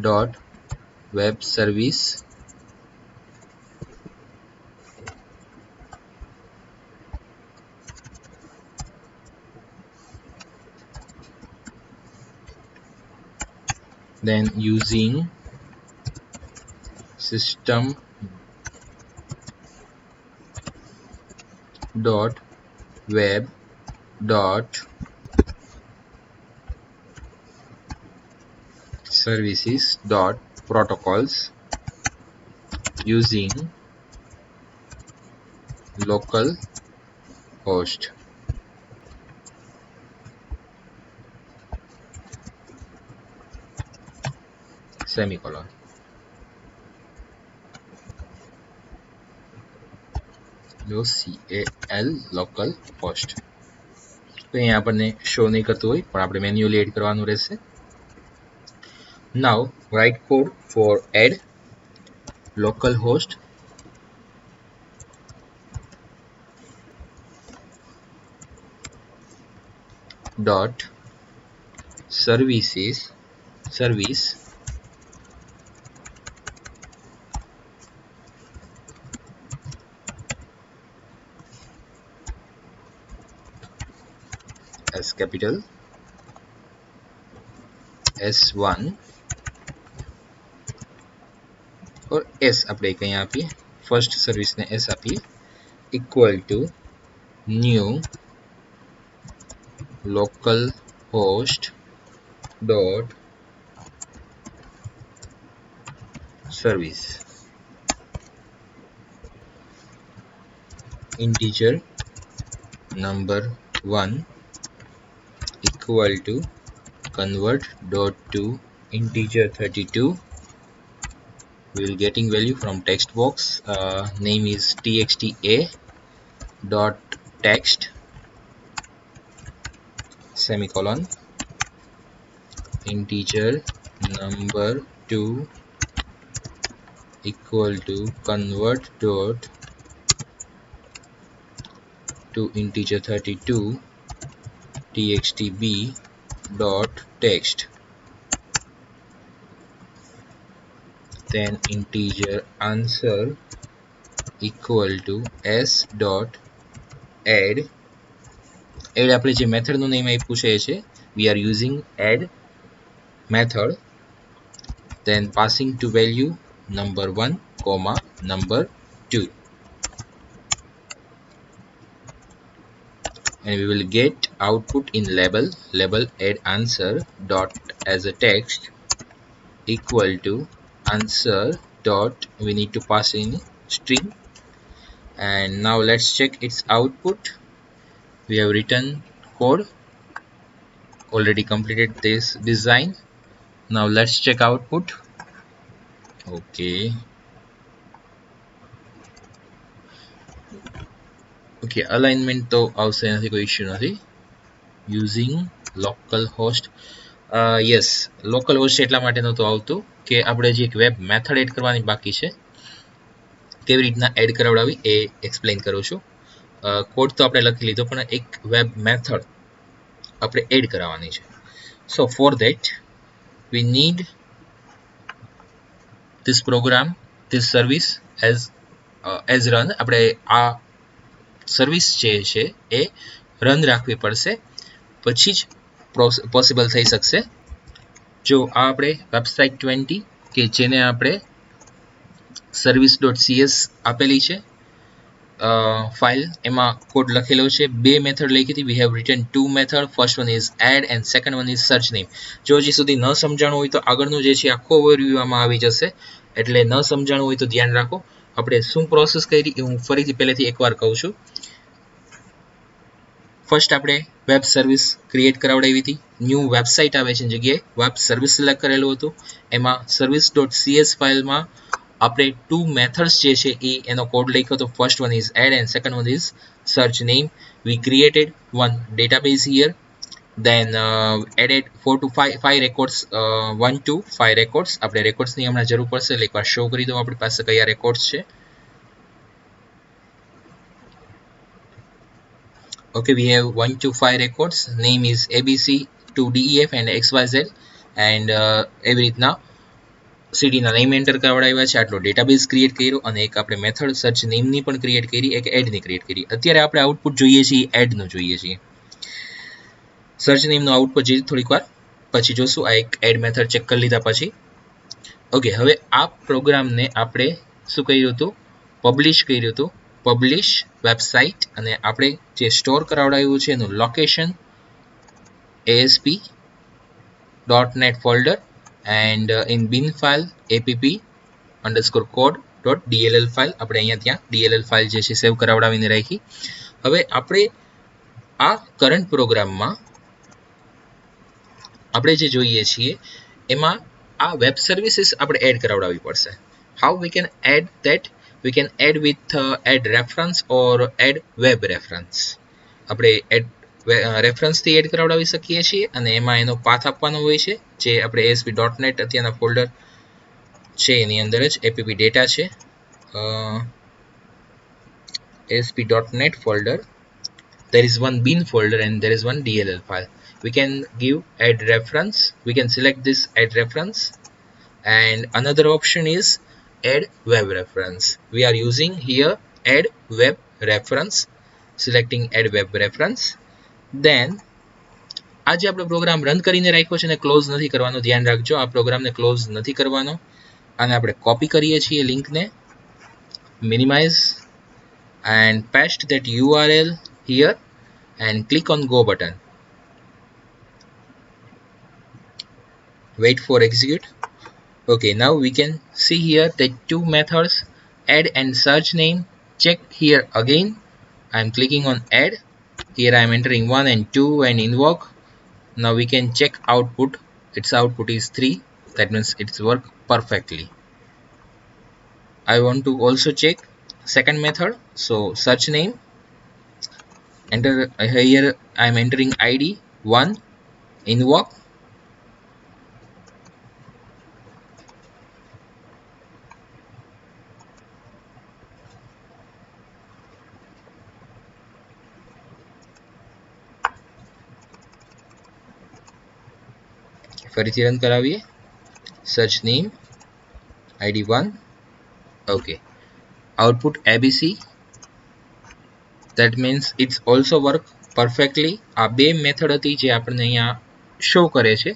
dot web service then using system dot web dot services dot protocols using local host semicolon. cal local host. તો અહીં આપણને show નહીં કરતું હોય પણ આપણે manually add કરવાનું રહેશે. Now write code for add localhost dot services service as capital S1 और S આપણે કઈ આપીએ, ફર્સ્ટ સર્વિસ ને S આપીએ, equal to new localhost dot service integer number 1 equal to convert dot to integer 32 we will getting value from text box. Name is txta dot text semicolon integer number 2 equal to convert dot to integer 32 txtb dot text, then integer answer equal to s dot add આપણે જે મેથડનું name આપ્યું છે we are using add method, then passing to value number 1 comma number 2, and we will get output in label add answer dot as a text equal to answer dot, we need to pass in string, and now let's check its output. We have written code, already completed this design. Now let's check output. Okay, alignment તો આવશે નથી, કોઈ issue નથી. using local host, yes, local host એટલા માટે નહોતું આવતું કે આપણે જે એક વેબ મેથડ એડ કરવાની બાકી છે, કેવી રીતના એડ કરાવડાવી એ એક્સપ્લેન કરું છું. કોડ તો આપણે લખી લીધો, પણ એક વેબ મેથડ આપણે એડ કરાવવાની છે. so for that we need this program, this service as run. આપણે આ સર્વિસ જે છે એ રન રાખવી પડશે, પછી જ પોસિબલ થઈ શકશે. જો આ આપણે વેબસાઇટ 20 કે જેને આપણે service.cs આપેલી છે ફાઇલ, એમાં કોડ લખેલો છે. બે મેથડ લખી હતી. we have written two method, first one is add and second one is search name. જો હજી સુધી ન સમજાણું હોય તો આગળનું જે છે આખો ઓવરવ્યુ આમાં આવી જશે, એટલે ન સમજાણું હોય તો ધ્યાન રાખો. આપણે શું પ્રોસેસ કરી એ હું ફરીથી પહેલેથી એકવાર કહું છું. ફર્સ્ટ આપણે વેબ સર્વિસ ક્રિએટ કરાવડાવી હતી. ન્યૂ વેબસાઇટ આવે છે જગ્યાએ વેબ સર્વિસ સિલેક્ટ કરેલું હતું. એમાં service.cs ફાઇલમાં આપણે ટુ મેથડ્સ જે છે એ એનો કોડ લખ્યો હતો. First one is add and second one is search name. We created one database here, then added 4 to 5 records, 1 to 5 records. આપણે રેકોર્ડ્સની હમણાં જરૂર પડશે, એટલે એકવાર શો કરી દઉં આપણી પાસે કયા રેકોર્ડ્સ છે. okay, we have 1 to 5 records. name is abc to def and xyz, and એવી રીતના સીડીના નેમ એન્ટર કરાવડાવ્યા છે. આટલો ડેટાબેઝ ક્રિએટ કર્યો, અને એક આપણે મેથડ સર્ચ નેમની પણ ક્રિએટ કરી, એક એડની ક્રિએટ કરી. અત્યારે આપણે આઉટપુટ જોઈએ છીએ એડનું જોઈએ છીએ. સર્ચ નેમનું આઉટપુટ જે થોડીક વાર પછી જોશું. આ એક એડ મેથડ ચેક કરી લીધા પછી. ઓકે, હવે આ પ્રોગ્રામને આપણે શું કર્યું હતું, પબ્લિશ કર્યું હતું. પબ્લિશ વેબસાઇટ, અને આપણે જે સ્ટોર કરાવડાવ્યું છે એનું location asp.net folder, and in bin file app_code.dll file. આપણે અહીંયા ત્યાં dll ફાઇલ જે છે સેવ કરાવડાવીને રાખી. હવે આપણે આ કરંટ પ્રોગ્રામમાં આપણે જે જોઈએ છીએ એમાં આ વેબ સર્વિસીસ આપણે એડ કરાવડાવવી પડશે. How we can add that? we can add with add reference or add web reference. આપણે એડ રેફરન્સથી એડ કરાવડાવી શકીએ છીએ, અને એમાં એનો પાથ આપવાનો હોય છે, જે આપણે asp.net અત્યારના ફોલ્ડર છે એની અંદર જ app data છે. asp.net folder, there is one bin folder and there is one dll file. We can give add reference, we can select this add reference, and another option is add web reference. We are using here add web reference, selecting add web reference. then આજે આપણો programme run કરીને રાખ્યો છે ને close નથી કરવાનો, ધ્યાન રાખજો. આ પ્રોગ્રામને ક્લોઝ નથી કરવાનો. અને આપણે કોપી કરીએ છીએ લિંકને, minimise and paste that URL here and click on go button. Wait for execute. Okay, now we can see here that two methods, add and search name. Check here again. I am clicking on add. Here I am entering 1 and 2 and invoke. Now we can check output. Its output is 3. That means it's work perfectly. I want to also check second method. So search name, enter here I am entering ID 1 invoke. ફરીથી run કરાવીએ. search name ID 1. okay, output ABC. that means it's also work perfectly. આ બે method હતી જે આપણને અહીંયા show કરે છે.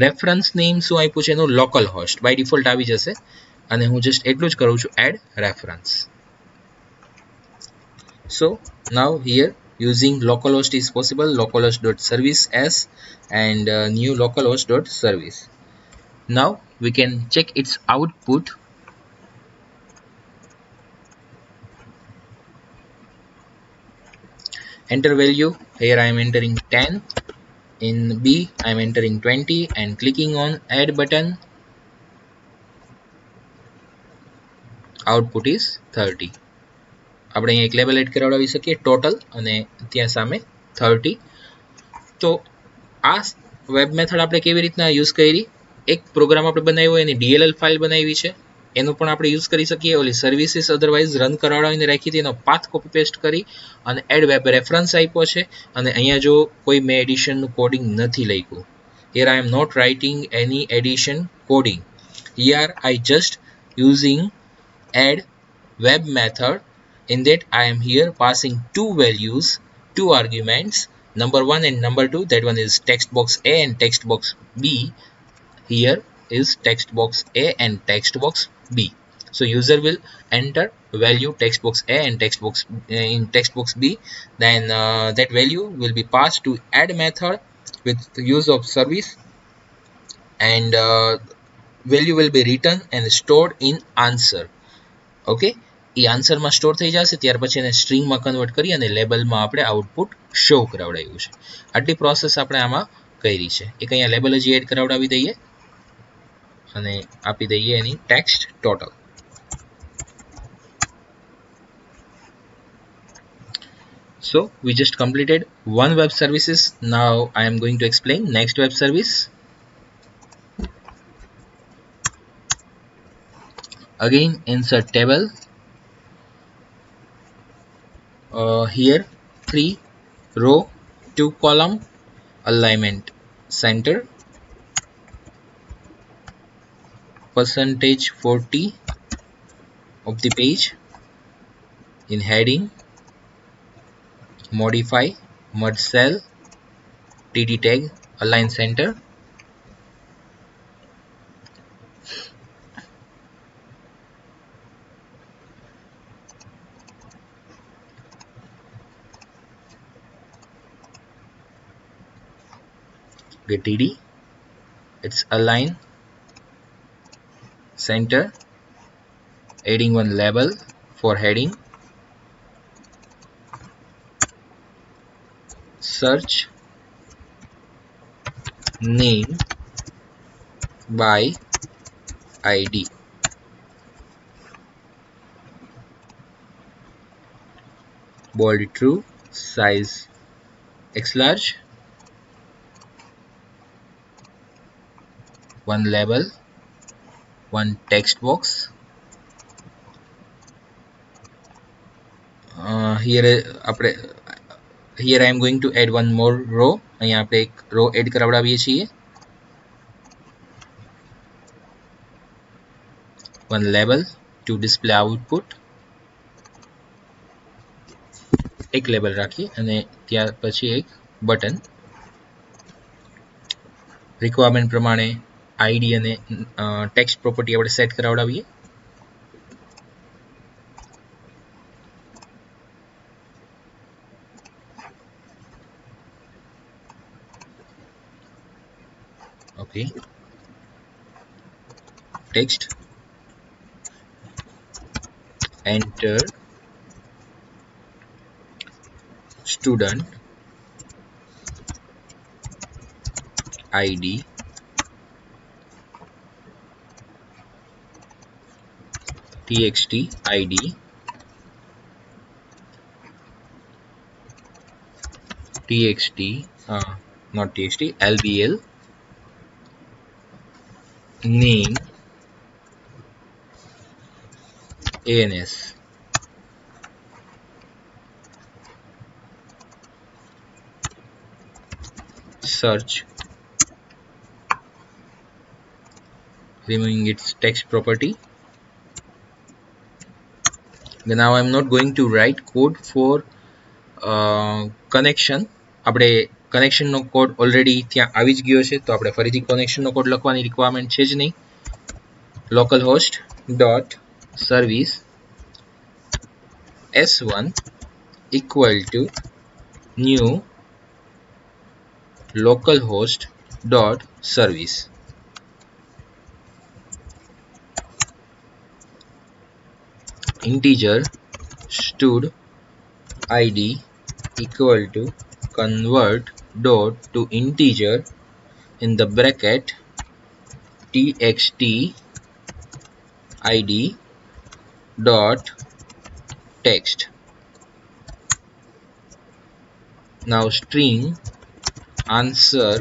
રેફરન્સ નેમ શું આપ્યું છે એનું લોકલ હોસ્ટ બાય ડિફોલ્ટ આવી જશે અને હું જસ્ટ એટલું જ કરું છું add reference. so now here using localhost is possible, localhost.service as and new localhost.service. now we can check its output. enter value, here I am entering 10. in B I am entering 20 and clicking on add button. output is 30. આપણે અહીંયા એક label add કરાવડાવી શકીએ total અને ત્યાં સામે 30. તો આ web method આપણે કેવી રીતના યુઝ કરી, એક પ્રોગ્રામ આપણે બનાવ્યો એની DLL ફાઇલ બનાવી છે એનો પણ આપણે યુઝ કરી શકીએ. ઓલી સર્વિસીસ અધરવાઇઝ રન કરાવડાવીને રાખી હતી એનો પાથ કોપી પેસ્ટ કરી અને એડ વેબ રેફરન્સ આપ્યો છે. અને અહીંયા જો કોઈ મેં એડિશનનું કોડિંગ નથી લખ્યું. here I am not writing any addition coding. here I just using add web method. in that I am here passing two values, two arguments, number 1 and number 2. that one is text box A and text box B. here is text box A and text box B. so user will enter value text box A and text box in text box B. then that value will be passed to add method with the use of service and value will be written and stored in answer. okay, એ આન્સરમાં store થઈ જશે ત્યાર પછી એને સ્ટ્રિંગમાં convert કરી અને લેબલમાં આપણે આઉટપુટ શો કરાવડાવ્યું છે. આટલી પ્રોસેસ આપણે આમાં કરી છે. એક અહીંયા લેબલ હજી એડ કરાવડાવી દઈએ અને આપી દઈએ એની text total. so we just completed one web services. now I am going to explain next web service. again insert table. here 3 row 2 column, alignment center, percentage 40 of the page. in heading modify merge cell, td tag align center. get td, it's align center, adding one label for heading, search name by ID, bold true, size x large, one label, one text box. here I am going to add one more row. અહીંયા આપણે એક row add કરાવડાવીએ છીએ. one label to display output. એક label રાખીએ અને ત્યાર પછી એક બટન. રિક્વાયરમેન્ટ પ્રમાણે આઈડી અને ટેક્સ્ટ પ્રોપર્ટી આપણે set કરાવડાવીએ. okay, text enter student ID txt id txt not txt lbl name ans search, removing its text property. Now I'm not going to write code for connection. આપણે કનેક્શનનો code already ત્યાં આવી જ ગયો છે, તો આપણે ફરીથી કનેક્શનનો કોડ લખવાની રિક્વાયરમેન્ટ છે જ નહીં. localhost dot service s1 equal to new localhost dot service. Integer stud id equal to convert dot to integer in the bracket txt id dot text. Now string answer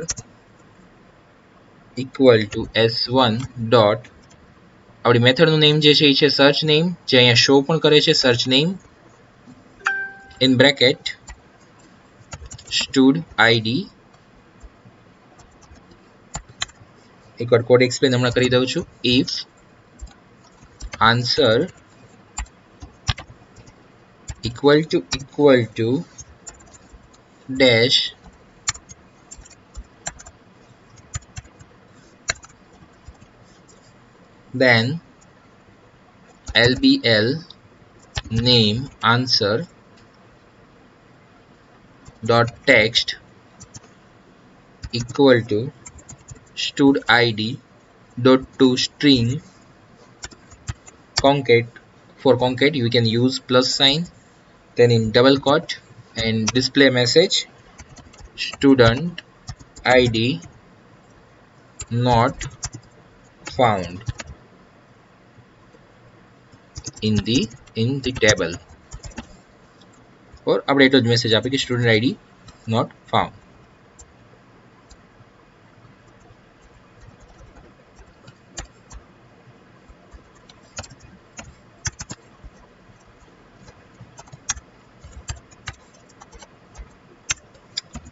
equal to s1 dot આપણી મેથડનું name જે છે એ છે search name, જે અહીંયા show પણ કરે છે search name, in bracket stood ID. એકવાર કોડ એક્સપ્લેન હમણાં કરી દઉં છું. If answer equal to dash then lbl name answer dot text equal to stud id dot to string concat. For concat you can use plus sign, then in double quote, and display message student id not found in the table. और આપણે એટલો જ message આપે કે student ID not found.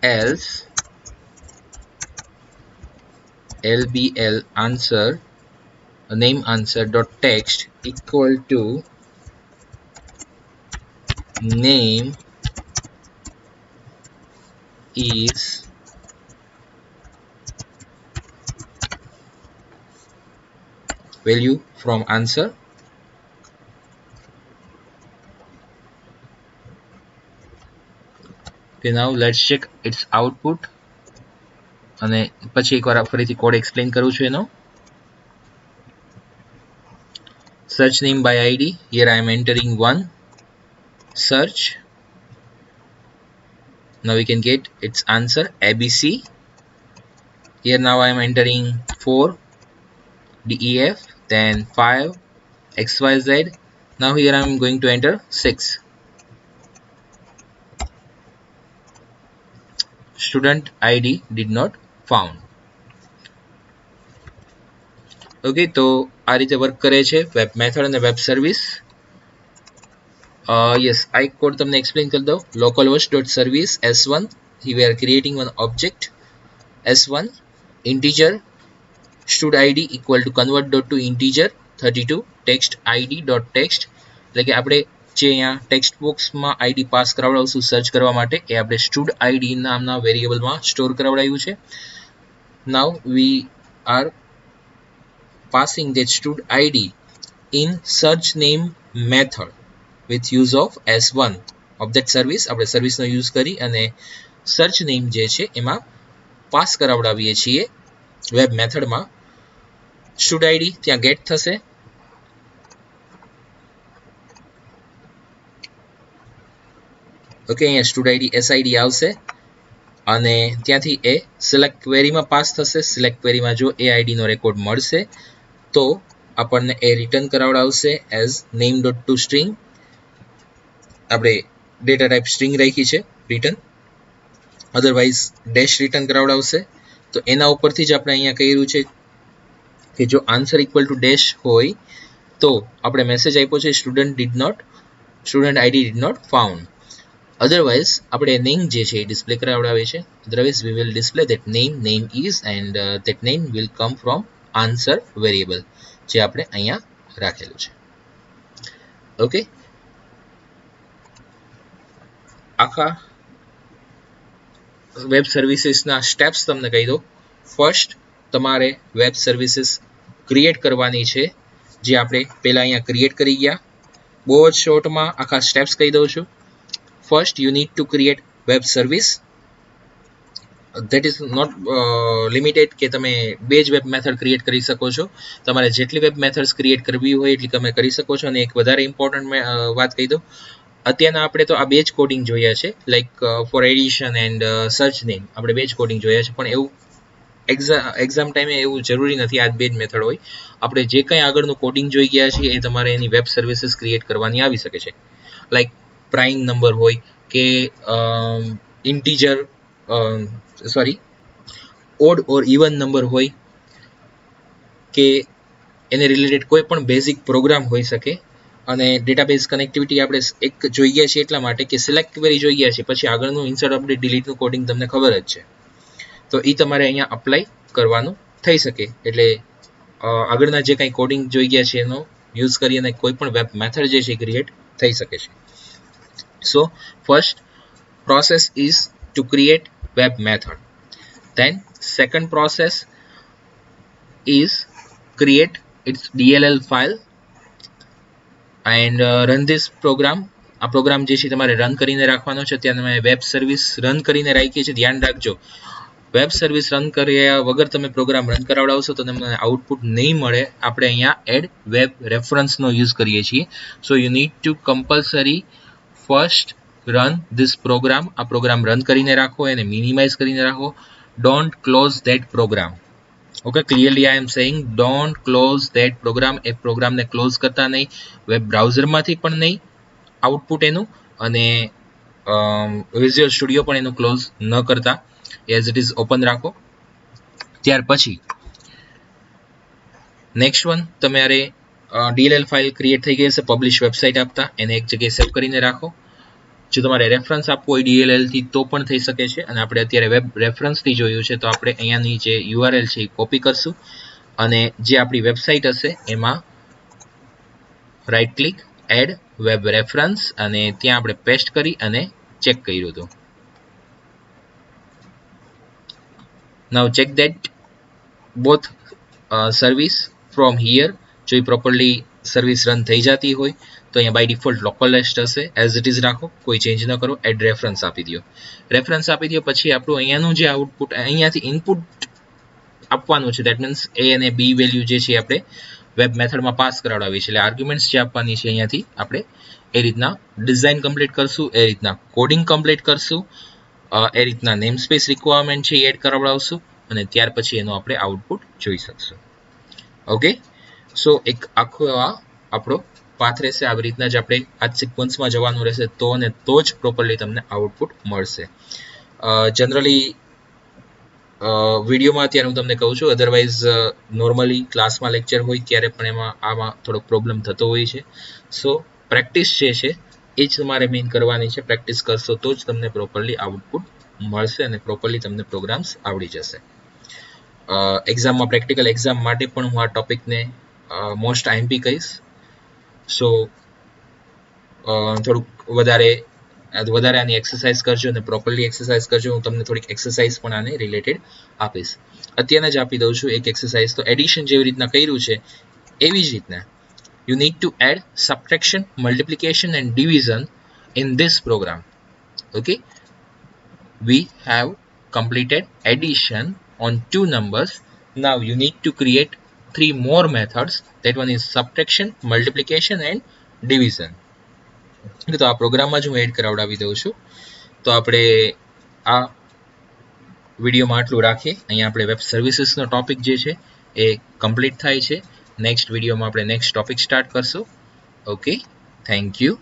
else lbl answer name answer dot text equal to name is value from answer. Okay, now let's check its output. અને પછી એકવાર ફરીથી કોડ એક્સપ્લેન કરું છું એનો. search name by id, here I am entering 1, search. Now we can get its answer abc. Here now I am entering 4 def, then 5 xyz. Now here I am going to enter 6. Student id did not found. Okay, તો આ રીતે work કરે છે web method અને web service. Yes, આ એક code તમને explain કરી દઉં. localhost dot service s1, we are creating one object s1 integer stud id equal to convert dot to integer 32 text id dot text. એટલે કે આપણે જે અહીંયા ટેક્સ્ટ બોક્સમાં આઈડી પાસ કરાવડાવશું સર્ચ કરવા માટે, એ આપણે સ્ટુડ આઈડી નામના વેરિયેબલમાં સ્ટોર કરાવડાવ્યું છે. Now we are passing that stud id in search name method with use of s1 of that service. આપણે સર્વિસનો યુઝ કરી અને સર્ચ નેમ જે છે એમાં પાસ કરાવડાવીએ છીએ વેબ મેથડમાં. સ્ટુડ આઈડી ત્યાં ગેટ થશે. ઓકે, અહીંયા સ્ટુડ આઈડી SID આવશે અને ત્યાંથી એ સિલેક્ટ ક્વેરીમાં પાસ થશે. સિલેક્ટ ક્વેરીમાં જો એ આઈડીનો રેકોર્ડ મળશે તો આપણને એ રિટર્ન કરાવડાવશે as name dot to string. આપણે ડેટા ટાઈપ સ્ટ્રિંગ રાખી છે રિટર્ન, અધરવાઇઝ ડેશ રિટર્ન કરાવડાવશે. તો એના ઉપરથી જ આપણે અહીંયા કહ્યું છે કે જો આન્સર ઇક્વલ ટુ ડેશ હોય તો આપણે મેસેજ આપ્યો છે student ID did not found. Otherwise આપણે નેમ જે છે એ ડિસ્પ્લે કરાવડાવે છે. Otherwise we will display that name is and that name will come from answer variable, જે આપણે અહીંયા રાખેલું છે. ઓકે, આખા વેબ સર્વિસીસના સ્ટેપ્સ તમને કહી દો. ફર્સ્ટ, તમારે વેબ સર્વિસીસ ક્રિએટ કરવાની છે, જે આપણે પહેલાં અહીંયા ક્રિએટ કરી ગયા. બહુ જ શોર્ટમાં આખા સ્ટેપ્સ કહી દઉં છું. First, you need to create web service. That is not limited કે તમે બે જ વેબ મેથડ ક્રિએટ કરી શકો છો. તમારે જેટલી વેબ મેથડ્સ ક્રિએટ કરવી હોય એટલી તમે કરી શકો છો. અને એક વધારે ઇમ્પોર્ટન્ટ વાત કહી દઉં, અત્યારના આપણે તો આ બે જ કોડિંગ જોયા છે, like for addition and search name આપણે બે જ કોડિંગ જોયા છે. પણ એવું એક્ઝામ ટાઈમે એવું જરૂરી નથી આ બે જ મેથડ હોય. આપણે જે કંઈ આગળનું કોડિંગ જોઈ ગયા છીએ એ તમારે એની વેબ સર્વિસીસ ક્રિએટ કરવાની આવી શકે છે. લાઈક પ્રાઇમ નંબર હોય કે ઇન્ટીજર ઓડ ઓર ઇવન નંબર હોય કે એને રિલેટેડ કોઈ પણ બેઝિક પ્રોગ્રામ હોઈ શકે. અને ડેટાબેઝ કનેક્ટિવિટી આપણે એક જોઈ ગયા છીએ એટલા માટે કે સિલેક્ટ ક્વેરી જોઈ ગયા છે, પછી આગળનું ઇન્સર્ટ અપડેટ ડિલીટનું કોડિંગ તમને ખબર જ છે. તો એ તમારે અહીંયા અપ્લાય કરવાનું થઈ શકે. એટલે આગળના જે કંઈ કોડિંગ જોઈ ગયા છે એનો યુઝ કરી અને કોઈ પણ વેબ મેથડ જે છે ક્રિએટ થઈ શકે છે. So first process is to create web method. Then second process is create its DLL file and run this program. આ પ્રોગ્રામ જે છે તમારે રન કરીને રાખવાનો છે. ત્યાં તમે વેબ સર્વિસ રન કરીને રાખી છે. ધ્યાન રાખજો, વેબ સર્વિસ રન કર્યા વગર તમે પ્રોગ્રામ રન કરાવડાવશો તો તમને આઉટપુટ નહીં મળે. આપણે અહીંયા એડ વેબ રેફરન્સનો યુઝ કરીએ છીએ. So you need to compulsory first run this program. આ પ્રોગ્રામ રન કરીને રાખો, એને મિનિમાઇઝ કરીને રાખો. Don't close that program. Okay, clearly I am saying don't close that program. એ પ્રોગ્રામને ક્લોઝ કરતા નહીં, વેબ બ્રાઉઝરમાંથી પણ નહીં આઉટપુટ એનું, અને વિઝ્યુઅલ સ્ટુડિયો પણ એનું ક્લોઝ ન કરતા, એઝ ઇટ ઇઝ ઓપન રાખો. ત્યાર પછી નેક્સ્ટ વન, તમારે DLL ફાઇલ ક્રિએટ થઈ ગઈ હશે પબ્લિશ વેબસાઇટ આપતા, એને એક જગ્યાએ સેવ કરીને રાખો. જો તમારે રેફરન્સ આપવું હોય DLL થી તો પણ થઈ શકે છે. અને આપણે અત્યારે વેબ રેફરન્સથી જોયું છે, તો આપણે અહીંયાની જે URL છે એ કોપી કરશું અને જે આપણી વેબસાઇટ હશે એમાં right click add web reference અને ત્યાં આપણે પેસ્ટ કરી અને ચેક કર્યું હતું. Now check that both service from here. જો એ પ્રોપરલી સર્વિસ રન થઈ જતી હોય તો અહીંયા બાય ડિફોલ્ટ લોકલ લિસ્ટ હશે, એઝ ઇટ ઇઝ રાખો, કોઈ ચેન્જ ન કરો. એડ રેફરન્સ આપી દો. રેફરન્સ આપી દો પછી આપણું અહીંયાનું જે આઉટપુટ, અહીંયાથી ઇનપુટ આપવાનું છે. દેટ મીન્સ એ અને બી વેલ્યુ જે છે આપણે વેબ મેથડમાં પાસ કરાવડાવી છે. એટલે આર્ગ્યુમેન્ટ્સ જે આપવાની છે અહીંયાથી આપણે એ રીતના ડિઝાઇન કમ્પ્લીટ કરશું, એ રીતના કોડિંગ કમ્પ્લીટ કરશું, એ રીતના નેમ સ્પેસ રિક્વાયરમેન્ટ છે એ એડ કરાવડાવશું અને ત્યાર પછી એનું આપણે આઉટપુટ જોઈ શકશું. ઓકે, સો એક આખો આ આપણો પાથ રહેશે. આવી રીતના જ આપણે આ સિક્વન્સમાં જવાનું રહેશે તો અને તો જ પ્રોપરલી તમને આઉટપુટ મળશે. જનરલી વિડીયોમાં અત્યારે હું તમને કહું છું, અધરવાઇઝ નોર્મલી ક્લાસમાં લેક્ચર હોય ત્યારે પણ આમાં થોડોક પ્રોબ્લેમ થતો હોય છે. સો પ્રેક્ટિસ જે છે એ જ તમારે મેઇન કરવાની છે. પ્રેક્ટિસ કરશો તો જ તમને પ્રોપરલી આઉટપુટ મળશે અને પ્રોપરલી તમને પ્રોગ્રામ્સ આવડી જશે. એક્ઝામમાં પ્રેક્ટિકલ એક્ઝામ માટે પણ હું આ ટોપિકને મોસ્ટ IMP કહીશ. સો થોડુંક વધારે આની એક્સરસાઇઝ કરજો અને પ્રોપરલી એક્સરસાઇઝ કરજો. હું તમને થોડીક એક્સરસાઇઝ પણ આને રિલેટેડ આપીશ. અત્યારના જ આપી દઉં છું એક એક્સરસાઇઝ. તો એડિશન જેવી રીતના કર્યું છે એવી જ રીતના you need to add subtraction, multiplication and division in this program. Okay, we have completed addition on two numbers. Now you need to create three more methods. That one is subtraction, multiplication and division. તો આ પ્રોગ્રામમાં જ હું add કરાવડાવી દઉં છું. તો આપણે આ વિડીયોમાં આટલું રાખીએ. અહીંયા આપણે વેબ સર્વિસીસનો ટોપિક જે છે એ કમ્પ્લીટ થાય છે. નેક્સ્ટ વિડીયોમાં આપણે નેક્સ્ટ ટોપિક સ્ટાર્ટ કરશું. Okay, thank you.